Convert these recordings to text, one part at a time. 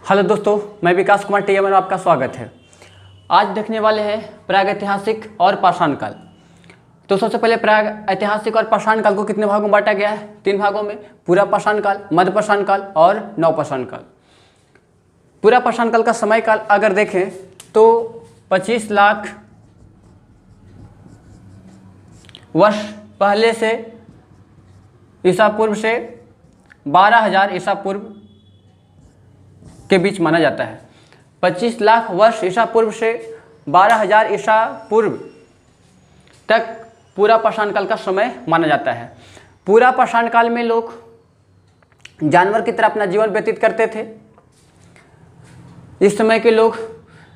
Hello दोस्तों, मैं विकास Kumar TM में आपका स्वागत है। आज देखने वाले हैं प्रागैतिहासिक और पाषाण काल। तो सबसे पहले प्रागैतिहासिक और पाषाण काल को कितने भागों में बांटा गया है? 3 भागों में। पूरा पाषाण काल, मध्य पाषाण काल और नवपाषाण काल। पूरा पाषाण काल का समय काल अगर देखें तो 25 लाख वर्ष पहले से ईसा पूर्व से 12,000 ईसा पूर्व के बीच माना जाता है। 25 लाख वर्ष ईसा पूर्व से 12,000 ईसा पूर्व तक पूरा पाषाण काल का समय माना जाता है। पूरा पाषाण काल में लोग जानवर की तरह अपना जीवन व्यतीत करते थे। इस समय के लोग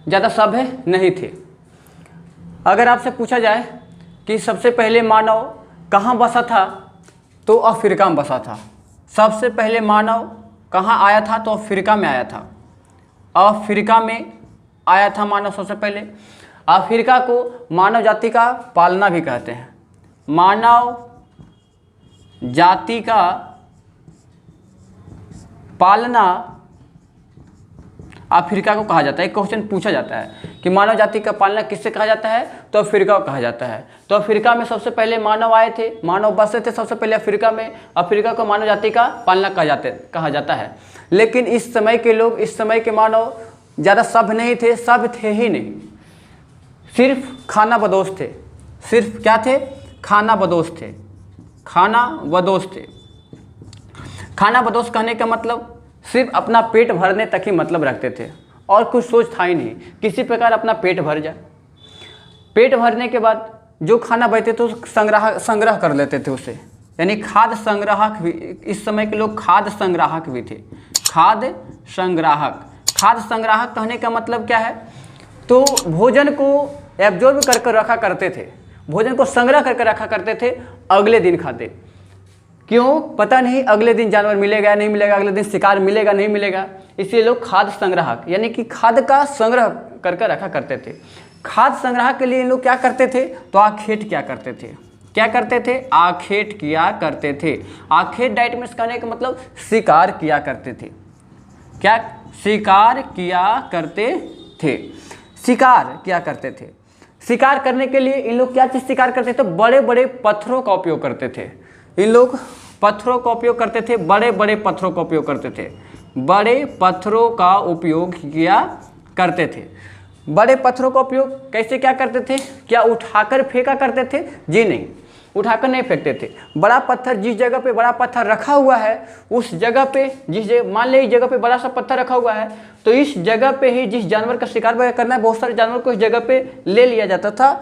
ज़्यादा सभ्य नहीं थे। अगर आपसे पूछा जाए कि सबसे पहले मानव कहाँ बसा था, तो अफ्रीका में बसा था। सबसे पहले मानव कहाँ आया था, तो अफ्रीका में आया था। अफ्रीका में आया था मानव सबसे पहले। अफ्रीका को मानव जाति का पालना भी कहते हैं। मानव जाति का पालना अफ्रीका को कहा जाता है। एक क्वेश्चन पूछा जाता है कि मानव जाति का पालना किससे कहा जाता है, तो अफ्रीका को कहा जाता है। तो अफ्रीका में सबसे पहले मानव आए थे, मानव बसे थे सबसे पहले अफ्रीका में। अफ्रीका को मानव जाति का पालना कहा जाता है। लेकिन इस समय के लोग, इस समय के मानव ज़्यादा सभ्य नहीं थे, सभ्य थे ही नहीं। सिर्फ खानाबदोश थे। सिर्फ क्या थे? खानाबदोश थे। खानाबदोश थे। खानाबदोश कहने का मतलब सिर्फ अपना पेट भरने तक ही मतलब रखते थे और कुछ सोच था ही नहीं, किसी प्रकार अपना पेट भर जाए। पेट भरने के बाद जो खाना बचते थे संग्रह कर लेते थे उसे, यानी खाद्य संग्राहक भी। इस समय के लोग खाद्य संग्राहक भी थे। खाद्य संग्राहक। खाद्य संग्राहक कहने का मतलब क्या है? तो भोजन को एब्जॉर्ब कर रखा करते थे, भोजन को संग्रह करके रखा करते थे, अगले दिन खाते। क्यों? पता नहीं अगले दिन जानवर मिलेगा नहीं मिलेगा, अगले दिन शिकार मिलेगा नहीं मिलेगा, इसलिए लोग खाद्य संग्राहक यानी कि खाद्य का संग्रह करके रखा करते थे। खाद्य संग्रह के लिए लोग क्या करते थे? तो आखेट किया करते थे। क्या करते थे? आखेट किया करते थे। आखेट डाइट में कहने का मतलब शिकार किया करते थे। क्या? शिकार किया करते थे। शिकार किया करते थे। शिकार करने के लिए इन लोग क्या चीज़ शिकार करते थे? बड़े बड़े पत्थरों का उपयोग करते थे। इन लोग पत्थरों का उपयोग करते थे, बड़े बड़े पत्थरों का उपयोग करते थे। बड़े पत्थरों का उपयोग किया करते थे। बड़े पत्थरों का उपयोग कैसे क्या करते थे? क्या उठाकर फेंका करते थे? जी नहीं, उठाकर नहीं फेंकते थे। बड़ा पत्थर, जिस जगह पे बड़ा पत्थर रखा हुआ है उस जगह पे, मान ली इस जगह पे बड़ा सा पत्थर रखा हुआ है, तो इस जगह पे ही जिस जानवर का शिकार वगैरह करना है, बहुत सारे जानवर को इस जगह पे ले लिया जाता था,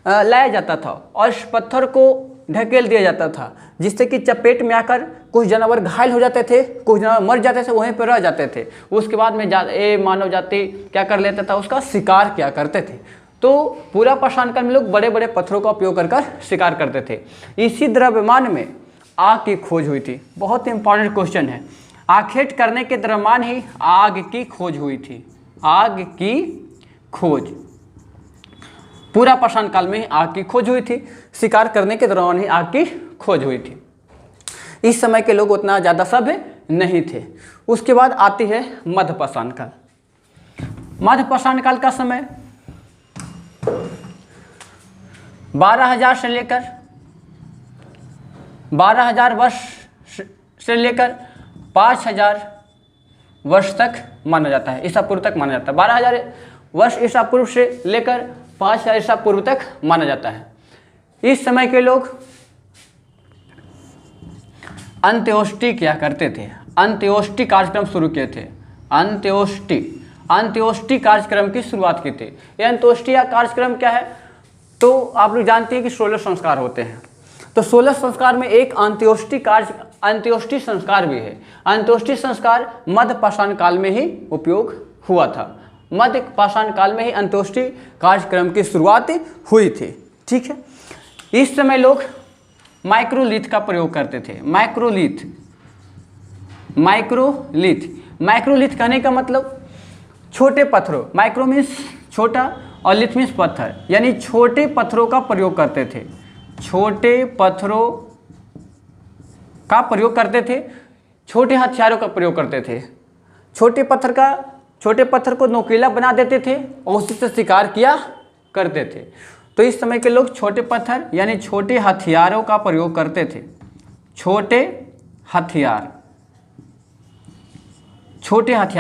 लाया जाता था और इस पत्थर को ढकेल दिया जाता था, जिससे कि चपेट में आकर कुछ जानवर घायल हो जाते थे, कुछ जानवर मर जाते थे, वहीं पर रह जाते थे। उसके बाद में मानव जाति क्या कर लेता था? उसका शिकार किया करते थे। तो पूरा पाषाण काल में लोग बड़े बड़े पत्थरों का उपयोग कर शिकार करते थे। इसी द्रव्यमान में आग की खोज हुई थी। बहुत इंपॉर्टेंट क्वेश्चन है। आखेट करने के दरम्यान ही आग की खोज हुई थी। आग की खोज पूरा पाषाण काल में ही आग की खोज हुई थी। शिकार करने के दौरान ही आग की खोज हुई थी। इस समय के लोग उतना ज़्यादा सभ्य नहीं थे। उसके बाद आती है मध्य पाषाण काल। मध्य पाषाण काल का समय 12,000 से लेकर 12,000 वर्ष से लेकर 5,000 वर्ष तक माना जाता है, ईसा पूर्व तक माना जाता है। 12,000 वर्ष ईसा पूर्व से लेकर 5,000 ईसा पूर्व तक माना जाता है। इस समय के लोग अंत्योष्टि किया करते थे। अंत्योष्टि कार्यक्रम शुरू किए थे। अंत्योष्टि कार्यक्रम की शुरुआत की थी। यह अंत्योष्टि कार्यक्रम क्या है? तो आप लोग जानते हैं कि 16 संस्कार होते हैं। तो 16 संस्कार में एक अंत्योष्टि संस्कार भी है। अंत्योष्टि संस्कार मध्य पाषाण काल में ही उपयोग हुआ था। मध्य पाषाण काल में ही अंत्योष्टि कार्यक्रम की शुरुआत हुई थी। ठीक है। इस समय लोग माइक्रोलिथ का प्रयोग करते थे। माइक्रोलिथ कहने का मतलब छोटे पत्थरों, माइक्रो मीन्स छोटा और लिथ मीन्स पत्थर, यानी छोटे पत्थरों का प्रयोग करते थे। छोटे पत्थरों का प्रयोग करते थे, छोटे हथियारों का प्रयोग करते थे। छोटे पत्थर का छोटे पत्थर को नोकीला बना देते थे और उसी से शिकार किया करते थे। तो इस समय के लोग छोटे पत्थर यानी छोटे हथियारों का प्रयोग करते थे। छोटे हथियार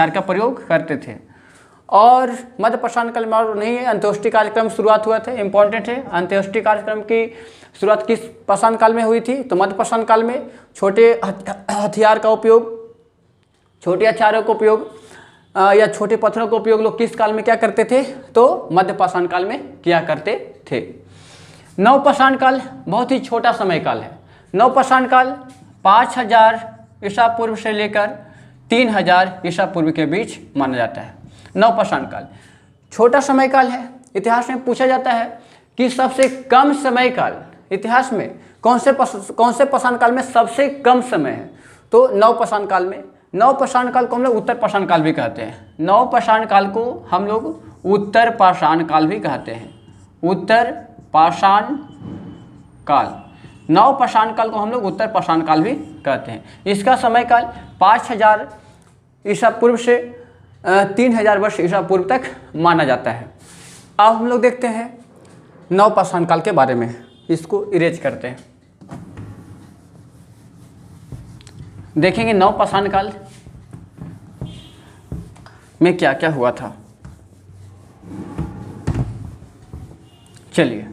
का प्रयोग करते थे। और मध्य पाषाण काल में और नहीं है, अंत्येष्टि कार्यक्रम शुरुआत हुआ था, इंपॉर्टेंट है। अंत्येष्टि कार्यक्रम की शुरुआत किस पाषाण काल में हुई थी? तो मध्य पाषाण काल में। छोटे हथियारों का उपयोग या छोटे पत्थरों का उपयोग लोग किस काल में क्या करते थे? तो मध्य पाषाण काल में किया करते थे। नव पाषाण काल बहुत ही छोटा समय काल है। नव पाषाण काल 5000 ईसा पूर्व से लेकर 3000 ईसा पूर्व के बीच माना जाता है। नव पाषाण काल छोटा समय काल है। इतिहास में पूछा जाता है कि सबसे कम समय काल इतिहास में कौन से पाषाण काल में सबसे कम समय है? तो नव पाषाण काल में। नव पाषाण काल को हम लोग उत्तर पाषाण काल भी कहते हैं। नव पाषाण काल को हम लोग उत्तर पाषाण काल भी कहते हैं। उत्तर पाषाण काल, नव पाषाण काल को हम लोग उत्तर पाषाण काल भी कहते हैं। इसका समय काल 5000 ईसा पूर्व से 3000 वर्ष ईसा पूर्व तक माना जाता है। अब हम लोग देखते हैं नव पाषाण काल के बारे में। इसको इरेज करते हैं, देखेंगे नव पाषाण काल में क्या क्या हुआ था। चलिए,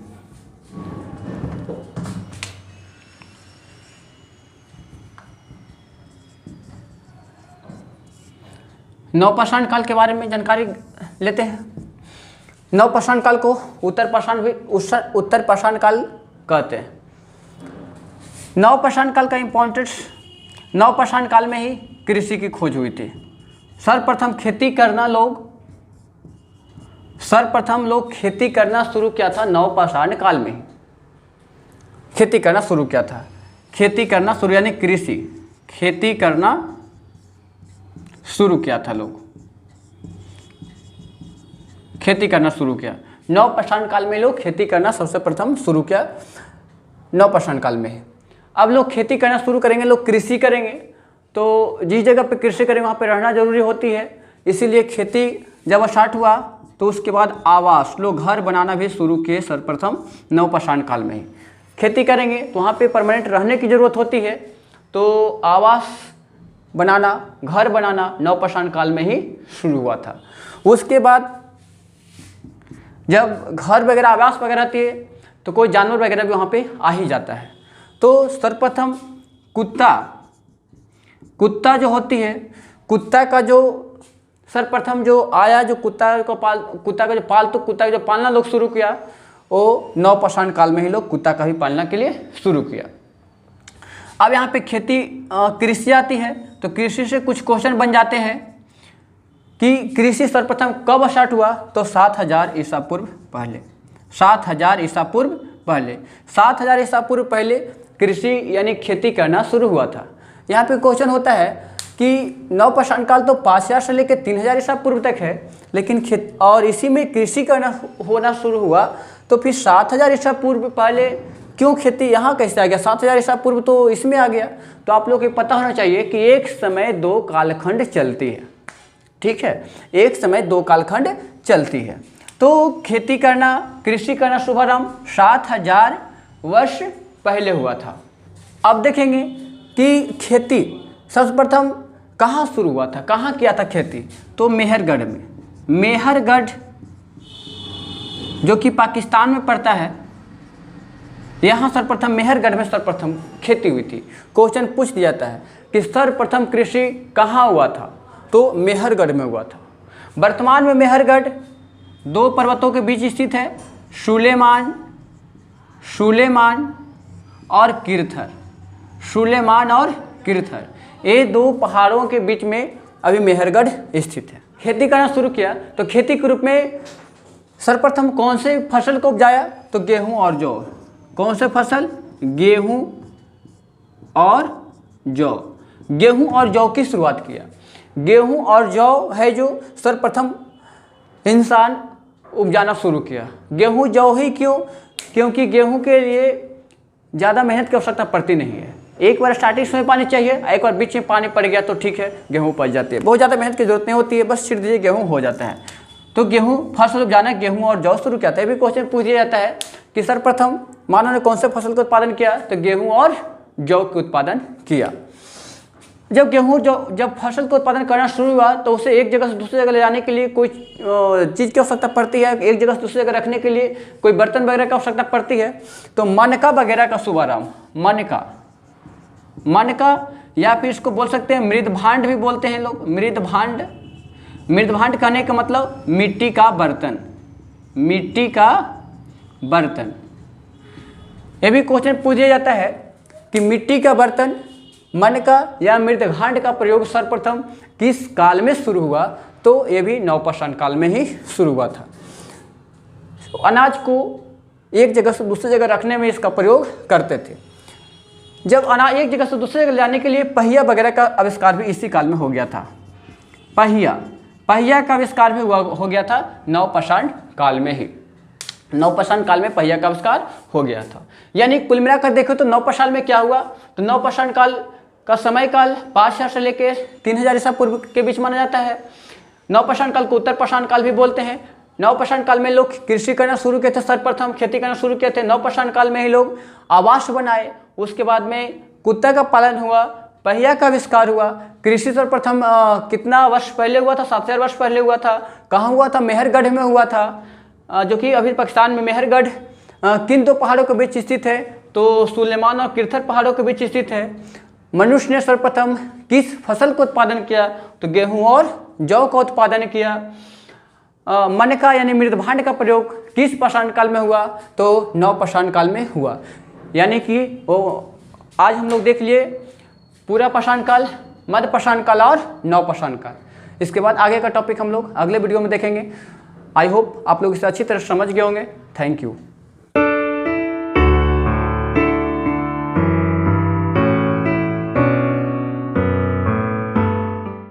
नव पाषाण काल के बारे में जानकारी लेते हैं। नव पाषाण काल को उत्तर पाषाण काल कहते हैं। नव पाषाण काल का इंपॉर्टेंस, नव पाषाण काल में ही कृषि की खोज हुई थी। सर्वप्रथम लोग खेती करना शुरू किया था नव पाषाण काल में ही। खेती करना शुरू किया था। खेती करना शुरू यानी कृषि, खेती करना शुरू किया था। लोग खेती करना शुरू किया नव पाषाण काल में। लोग खेती करना सबसे प्रथम शुरू किया नव पाषाण काल में है। अब लोग खेती करना शुरू करेंगे, लोग कृषि करेंगे, तो जिस जगह पे कृषि करेंगे वहाँ पे रहना जरूरी होती है। इसीलिए खेती जब स्टार्ट हुआ तो उसके बाद आवास, लोग घर बनाना भी शुरू किए सर्वप्रथम नव पाषाण काल में ही। खेती करेंगे तो वहाँ पे परमानेंट रहने की ज़रूरत होती है, तो आवास बनाना, घर बनाना नव पाषाण काल में ही शुरू हुआ था। उसके बाद जब घर वगैरह, आवास वगैरह आती है तो कोई जानवर वगैरह भी वहाँ पे आ ही जाता है। तो सर्वप्रथम कुत्ता जो होती है, कुत्ता का जो सर्वप्रथम जो आया, जो कुत्ता का जो पालना लोग शुरू किया, वो नव पाषाण काल में ही लोग कुत्ता का भी पालना के लिए शुरू किया। अब यहाँ पे कृषि आती है, तो कृषि से कुछ क्वेश्चन बन जाते हैं कि कृषि सर्वप्रथम कब स्टार्ट हुआ? तो 7000 ईसा पूर्व पहले। 7000 ईसा पूर्व पहले, 7000 ईसा पूर्व पहले कृषि यानी खेती करना शुरू हुआ था। यहाँ पे क्वेश्चन होता है कि नव पाषाण काल तो 5000 से लेकर 3000 ईसा पूर्व तक है, लेकिन और इसी में कृषि करना होना शुरू हुआ, तो फिर 7000 ईसा पूर्व पहले क्यों खेती यहाँ कैसे आ गया? 7000 ईसा पूर्व तो इसमें आ गया। तो आप लोगों को पता होना चाहिए कि एक समय 2 कालखंड चलती है। ठीक है, एक समय 2 कालखंड चलती है। तो खेती करना, कृषि करना शुभारंभ 7000 वर्ष पहले हुआ था। अब देखेंगे कि खेती सर्वप्रथम कहाँ शुरू हुआ था, कहाँ किया था खेती? तो मेहरगढ़ में। मेहरगढ़ जो कि पाकिस्तान में पड़ता है, यहाँ सर्वप्रथम मेहरगढ़ में सर्वप्रथम खेती हुई थी। क्वेश्चन पूछ दिया जाता है कि सर्वप्रथम कृषि कहाँ हुआ था? तो मेहरगढ़ में हुआ था। वर्तमान में मेहरगढ़ 2 पर्वतों के बीच स्थित है, सुलेमान और किरथर। सुलेमान और किरथर, ये 2 पहाड़ों के बीच में अभी मेहरगढ़ स्थित है। खेती करना शुरू किया, तो खेती के रूप में सर्वप्रथम कौन से फसल को उपजाया? तो गेहूं और जौ। कौन से फसल? गेहूं और जौ। गेहूं और जौ की शुरुआत किया। गेहूं और जौ है जो सर्वप्रथम इंसान उपजाना शुरू किया। गेहूं जौ ही क्यों? क्योंकि गेहूं के लिए ज़्यादा मेहनत की आवश्यकता पड़ती नहीं है। एक बार स्टार्टिंग में पानी चाहिए, एक बार बीच में पानी पड़ गया तो ठीक है, गेहूँ उपज जाती है। बहुत ज़्यादा मेहनत की जरूरत नहीं होती है, बस छिड़ दीजिए गेहूँ हो जाता है। तो गेहूँ फसल उगाना गेहूँ और जौ शुरू किया था। ये भी क्वेश्चन पूछा जाता है कि सर्वप्रथम मानव ने कौन से फसल का उत्पादन किया, तो गेहूँ और जौ के उत्पादन किया। जब फसल का उत्पादन करना शुरू हुआ तो उसे एक जगह से दूसरी जगह ले जाने के लिए कोई चीज़ की आवश्यकता पड़ती है, एक जगह से दूसरी जगह रखने के लिए कोई बर्तन वगैरह की आवश्यकता पड़ती है। तो मनका वगैरह का शुभारंभ, मनका या फिर इसको बोल सकते हैं मृदभांड भी बोलते हैं लोग, मृदभांड कहने का मतलब मिट्टी का बर्तन। ये भी क्वेश्चन पूछा जाता है कि मिट्टी का बर्तन, मनका या मृदभांड का प्रयोग सर्वप्रथम किस काल में शुरू हुआ, तो ये भी नवपाषाण काल में ही शुरू हुआ था। अनाज को एक जगह से दूसरी जगह रखने में इसका प्रयोग करते थे। जब अनाज एक जगह से दूसरी जगह ले जाने के लिए पहिया वगैरह का आविष्कार भी इसी काल में हो गया था। पहिया का आविष्कार भी हो गया था नवपाषाण काल में ही। नवपाषाण काल में पहिया का आविष्कार हो गया था। यानी कुल मिलाकर देखो तो नवपाषाण में क्या हुआ, तो नवपाषाण काल का समय काल 5000 से लेकर 3000 ईसा पूर्व के बीच माना जाता है। नवपाषाण काल को उत्तर पाषाण काल भी बोलते हैं। नवपाषाण काल में लोग कृषि करना शुरू किए थे, सर्वप्रथम खेती करना शुरू किए थे। नवपाषाण काल में ही लोग आवास बनाए, उसके बाद में कुत्ता का पालन हुआ, पहिया का आविष्कार हुआ। कृषि सर्वप्रथम कितना वर्ष पहले हुआ था, 7000 वर्ष पहले हुआ था। कहाँ हुआ था, मेहरगढ़ में हुआ था, जो कि अभी पाकिस्तान में मेहरगढ़ किन दो पहाड़ों के बीच स्थित है, तो सुलेमान और किरथर पहाड़ों के बीच स्थित है। मनुष्य ने सर्वप्रथम किस फसल का उत्पादन किया, तो गेहूं और जौ का उत्पादन किया। मनका यानी मृदभांड का प्रयोग किस पाषाण काल में हुआ, तो नवपाषाण काल में हुआ। यानी कि वो आज हम लोग देख लिए पूरा पाषाण काल, मध्य पाषाण काल और नवपाषाण काल। इसके बाद आगे का टॉपिक हम लोग अगले वीडियो में देखेंगे। आई होप आप लोग इसे अच्छी तरह समझ गए होंगे। Thank you.